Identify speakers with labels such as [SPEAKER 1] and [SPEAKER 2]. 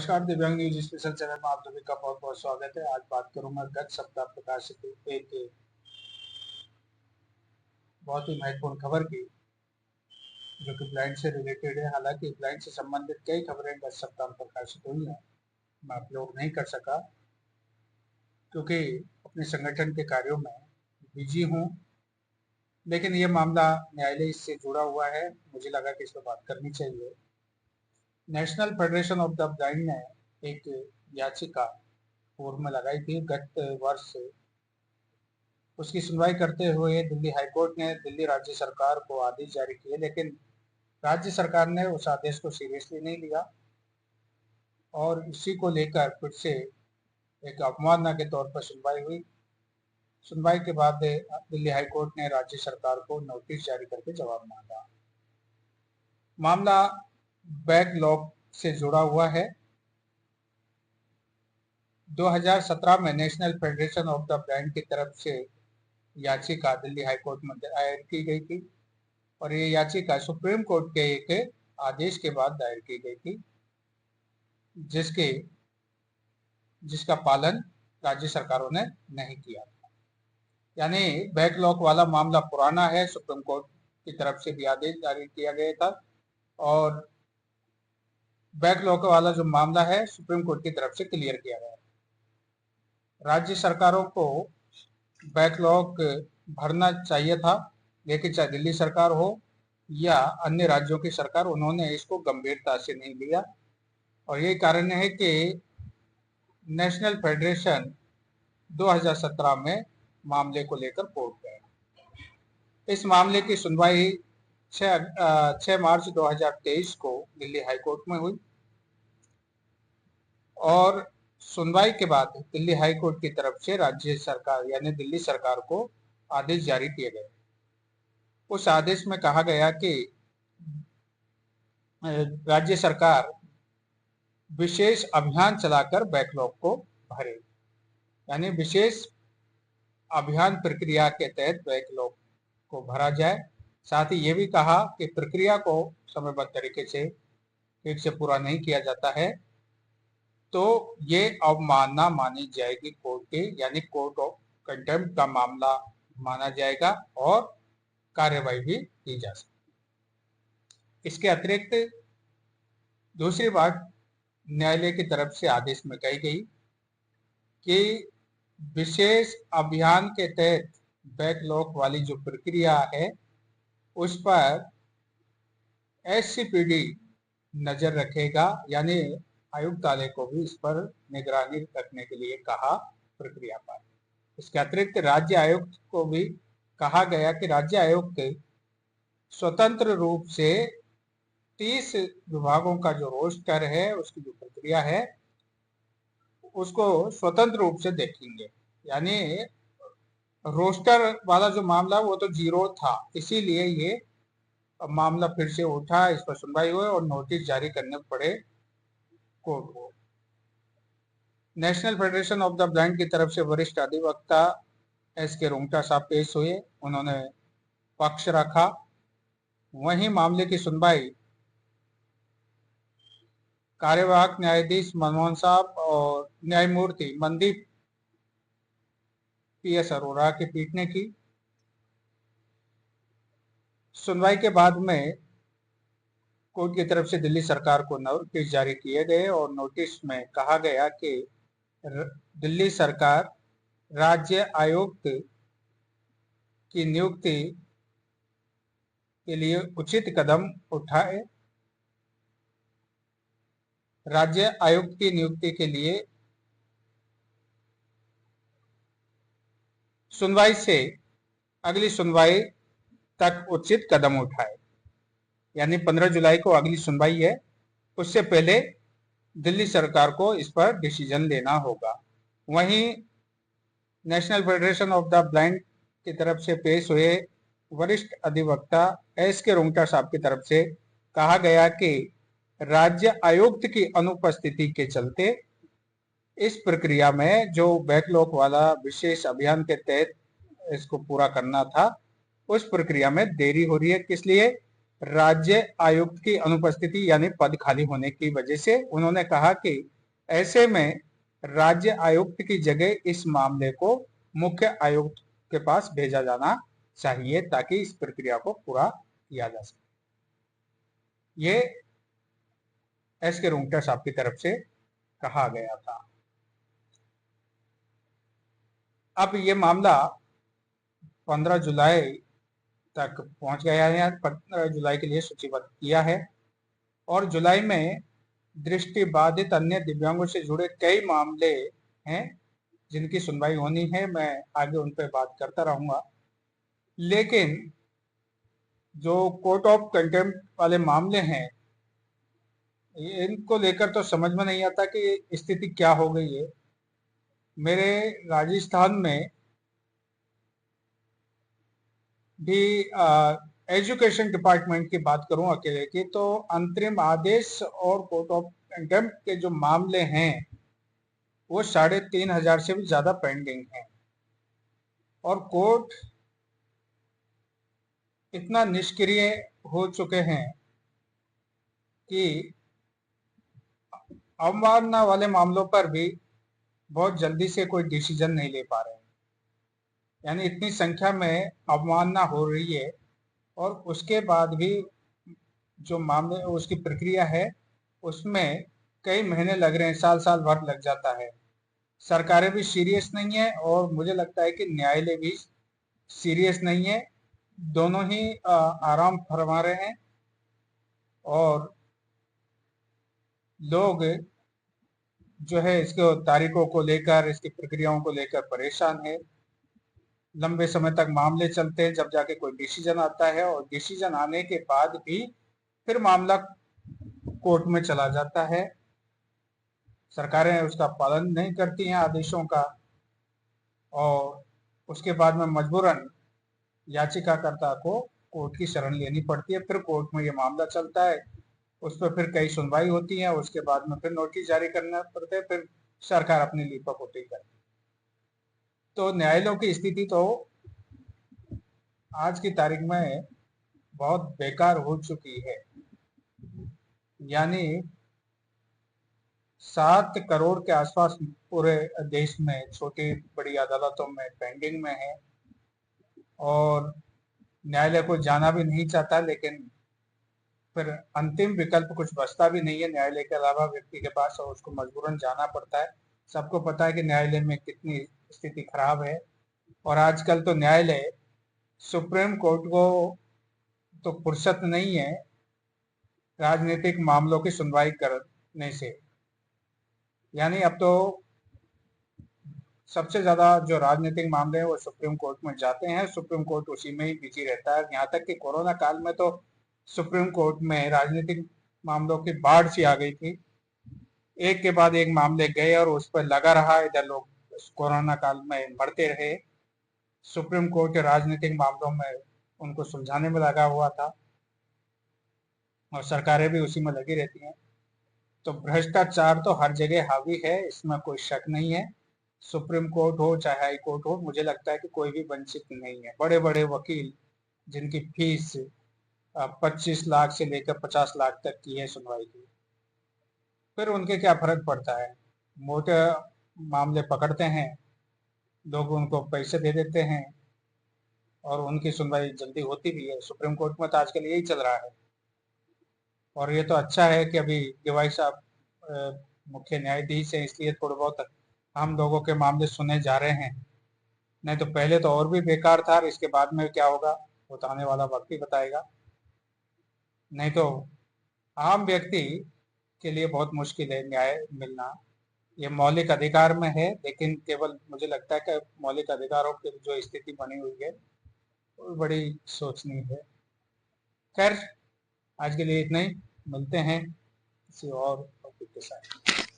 [SPEAKER 1] नमस्कार, दिव्यांग news special channel में आप सभी का बहुत बहुत स्वागत है। आज बात करूंगा गत सप्ताह प्रकाशित एक बहुत ही महत्वपूर्ण खबर की, जो कि ब्लाइंड से रिलेटेड है। हालांकि ब्लाइंड से संबंधित कई खबरें गत सप्ताह में प्रकाशित हुई हैं, मैं अपलोड नहीं कर सका क्योंकि अपने संगठन के कार्यों में बिजी हूँ। लेकिन ये मामला न्यायालय से जुड़ा हुआ है, मुझे लगा कि इस पर बात करनी चाहिए। National federation of the blind ने एक याचिका पूर्व में लगाई थी गत वर्ष। उसकी सुनवाई करते हुए दिल्ली हाईकोर्ट ने दिल्ली राज्य सरकार को आदेश जारी किए, लेकिन राज्य सरकार ने उस आदेश को सीरियसली नहीं लिया और इसी को लेकर फिर से एक अवमानना के तौर पर सुनवाई हुई। सुनवाई के बाद दिल्ली हाईकोर्ट ने राज्य सरकार को नोटिस जारी करके जवाब मांगा। मामला बैकलॉग से जुड़ा हुआ है। 2017 में national federation of the blind की तरफ से याचिका दिल्ली हाईकोर्ट में दायर की गई थी और ये याचिका सुप्रीम कोर्ट के एक आदेश के बाद दायर की गई थी, जिसका पालन राज्य सरकारों ने नहीं किया था। यानी बैकलॉग वाला मामला पुराना है, सुप्रीम कोर्ट की तरफ से भी आदेश जारी किया गया था और बैकलॉग वाला जो मामला है सुप्रीम कोर्ट की तरफ से क्लियर किया गया। राज्य सरकारों को बैकलॉग भरना चाहिए था, लेकिन चाहे दिल्ली सरकार हो या अन्य राज्यों की सरकार, उन्होंने इसको गंभीरता से नहीं लिया और यही कारण है कि नेशनल फेडरेशन 2017 में मामले को लेकर कोर्ट गए। इस मामले की सुनवाई 6 मार्च 2023 को दिल्ली हाईकोर्ट में हुई और सुनवाई के बाद दिल्ली हाईकोर्ट की तरफ से राज्य सरकार यानी दिल्ली सरकार को आदेश जारी किए गए। उस आदेश में कहा गया कि राज्य सरकार विशेष अभियान चलाकर बैकलॉग को भरे, यानी विशेष अभियान प्रक्रिया के तहत बैकलॉग को भरा जाए। साथ ही ये भी कहा कि प्रक्रिया को समयबद्ध तरीके से ठीक से पूरा नहीं किया जाता है तो ये अवमानना मानी जाएगी कोर्ट की, यानी कोर्ट ऑफ कंटेम्प्ट का मामला माना जाएगा और कार्यवाही भी की जा सकती। इसके अतिरिक्त दूसरी बात न्यायालय की तरफ से आदेश में कही गई कि विशेष अभियान के तहत बैकलॉग वाली जो प्रक्रिया है उस पर एससीपीडी नजर रखेगा, यानी आयुक्तालय को भी इस पर निगरानी रखने के लिए कहा प्रक्रिया पर। इसके अतिरिक्त राज्य आयुक्त को भी कहा गया कि राज्य आयुक्त स्वतंत्र रूप से 30 विभागों का जो रोस्टर है, उसकी जो प्रक्रिया है, उसको स्वतंत्र रूप से देखेंगे। यानी रोस्टर वाला जो मामला वो तो जीरो था, इसीलिए ये मामला फिर से उठा, इस पर सुनवाई हुई और नोटिस जारी करने पड़े कोर्ट को। National federation of the blind की तरफ से वरिष्ठ अधिवक्ता एस.के. रुंगटा साहब पेश हुए, उन्होंने पक्ष रखा। वहीं मामले की सुनवाई कार्यवाहक न्यायाधीश मनमोहन साहब और न्यायमूर्ति मनदीप पी.एस. अरोड़ा की पीठ ने की। सुनवाई के बाद में कोर्ट की तरफ से दिल्ली सरकार को नोटिस जारी किए गए और नोटिस में कहा गया कि दिल्ली सरकार राज्य आयुक्त की नियुक्ति के लिए उचित कदम उठाए। राज्य आयुक्त की नियुक्ति के लिए सुनवाई से अगली सुनवाई तक उचित कदम उठाए, यानी 15 जुलाई को अगली सुनवाई है, उससे पहले दिल्ली सरकार को इस पर डिसीजन लेना होगा। वहीं national federation of the blind की तरफ से पेश हुए वरिष्ठ अधिवक्ता एस.के. रुंगटा साहब की तरफ से कहा गया कि राज्य आयुक्त की अनुपस्थिति के चलते इस प्रक्रिया में जो बैकलॉग वाला विशेष अभियान के तहत इसको पूरा करना था, उस प्रक्रिया में देरी हो रही है। किस लिए? राज्य आयुक्त की अनुपस्थिति यानी पद खाली होने की वजह से उन्होंने कहा कि ऐसे में राज्य आयुक्त की जगह इस मामले को मुख्य आयुक्त के पास भेजा जाना चाहिए ताकि इस प्रक्रिया को पूरा किया जा सके। ये एस के रुंगटा साहब की तरफ से कहा गया था। अब ये मामला 15 जुलाई तक पहुंच गया है, 15 जुलाई के लिए सूचीबद्ध किया है और जुलाई में दृष्टि बाधित अन्य दिव्यांगों से जुड़े कई मामले हैं जिनकी सुनवाई होनी है। मैं आगे उन पर बात करता रहूंगा, लेकिन जो कोर्ट ऑफ कंटेम्प्ट वाले मामले हैं इनको लेकर तो समझ में नहीं आता कि स्थिति क्या हो गई है। मेरे राजस्थान में भी एजुकेशन डिपार्टमेंट की बात करूं अकेले की, तो अंतरिम आदेश और कोर्ट ऑफ कंटेम्प्ट के जो मामले हैं वो 3,500 से भी ज्यादा पेंडिंग हैं और कोर्ट इतना निष्क्रिय हो चुके हैं कि अवमानना वाले मामलों पर भी बहुत जल्दी से कोई डिसीजन नहीं ले पा रहे हैं। यानी इतनी संख्या में अवमानना हो रही है और उसके बाद भी जो मामले उसकी प्रक्रिया है उसमें कई महीने लग रहे हैं, साल साल भर लग जाता है। सरकारें भी सीरियस नहीं है और मुझे लगता है कि न्यायालय भी सीरियस नहीं है। दोनों ही आराम फरमा रहे हैं और लोग जो है इसको तारीखों को लेकर, इसकी प्रक्रियाओं को लेकर परेशान है। लंबे समय तक मामले चलते हैं, जब जाके कोई डिसीजन आता है और डिसीजन आने के बाद भी फिर मामला कोर्ट में चला जाता है। सरकारें उसका पालन नहीं करती हैं आदेशों का और उसके बाद में मजबूरन याचिकाकर्ता को कोर्ट की शरण लेनी पड़ती है। फिर कोर्ट में ये मामला चलता है, उस पर फिर कई सुनवाई होती है, उसके बाद में फिर नोटिस जारी करना पड़ता है, फिर सरकार अपनी लीपापोती करती है। तो न्यायालयों की स्थिति तो आज की तारीख में बहुत बेकार हो चुकी है। यानी 7 करोड़ के आसपास पूरे देश में छोटी बड़ी अदालतों में पेंडिंग में है और न्यायालय को जाना भी नहीं चाहता, लेकिन फिर अंतिम विकल्प कुछ बचता भी नहीं है न्यायालय के अलावा व्यक्ति के पास और उसको मजबूरन जाना पड़ता है। सबको पता है कि न्यायालय में कितनी स्थिति खराब है और आजकल तो न्यायालय, सुप्रीम कोर्ट को तो फुर्सत नहीं है राजनीतिक मामलों की सुनवाई करने से। यानी अब तो सबसे ज्यादा जो राजनीतिक मामले हैं वो सुप्रीम कोर्ट में जाते हैं, सुप्रीम कोर्ट उसी में ही बिजी रहता है। यहाँ तक कि कोरोना काल में तो सुप्रीम कोर्ट में राजनीतिक मामलों की बाढ़ सी आ गई थी, एक के बाद एक मामले गए और उस पर लगा रहा, इधर लोग कोरोना काल में मरते रहे। सुप्रीम कोर्ट राजनीतिक मामलों में उनको सुलझाने में लगा हुआ था और सरकारें भी उसी में लगी रहती हैं। तो भ्रष्टाचार तो हर जगह हावी है, इसमें कोई शक नहीं है। सुप्रीम कोर्ट हो चाहे हाई कोर्ट हो, मुझे लगता है कि कोई भी वंचित नहीं है। बड़े बड़े वकील जिनकी फीस 25 लाख से लेकर 50 लाख तक की है सुनवाई की, फिर उनके क्या फर्क पड़ता है। मोटे मामले पकड़ते हैं लोग, उनको पैसे दे देते हैं और उनकी सुनवाई जल्दी होती भी है। सुप्रीम कोर्ट में तो आजकल यही चल रहा है और ये तो अच्छा है कि अभी डीवाई साहब मुख्य न्यायाधीश है, इसलिए थोड़ा बहुत हम लोगों के मामले सुने जा रहे हैं। नहीं तो पहले तो और भी बेकार था, इसके बाद में क्या होगा वो तो आने वाला वक्त ही बताएगा। नहीं तो आम व्यक्ति के लिए बहुत मुश्किल है न्याय मिलना। ये मौलिक अधिकार में है, लेकिन केवल मुझे लगता है कि मौलिक अधिकारों की जो स्थिति बनी हुई है वो बड़ी सोचनीय है। खैर, आज के लिए इतना ही, मिलते हैं किसी और टॉपिक के साथ।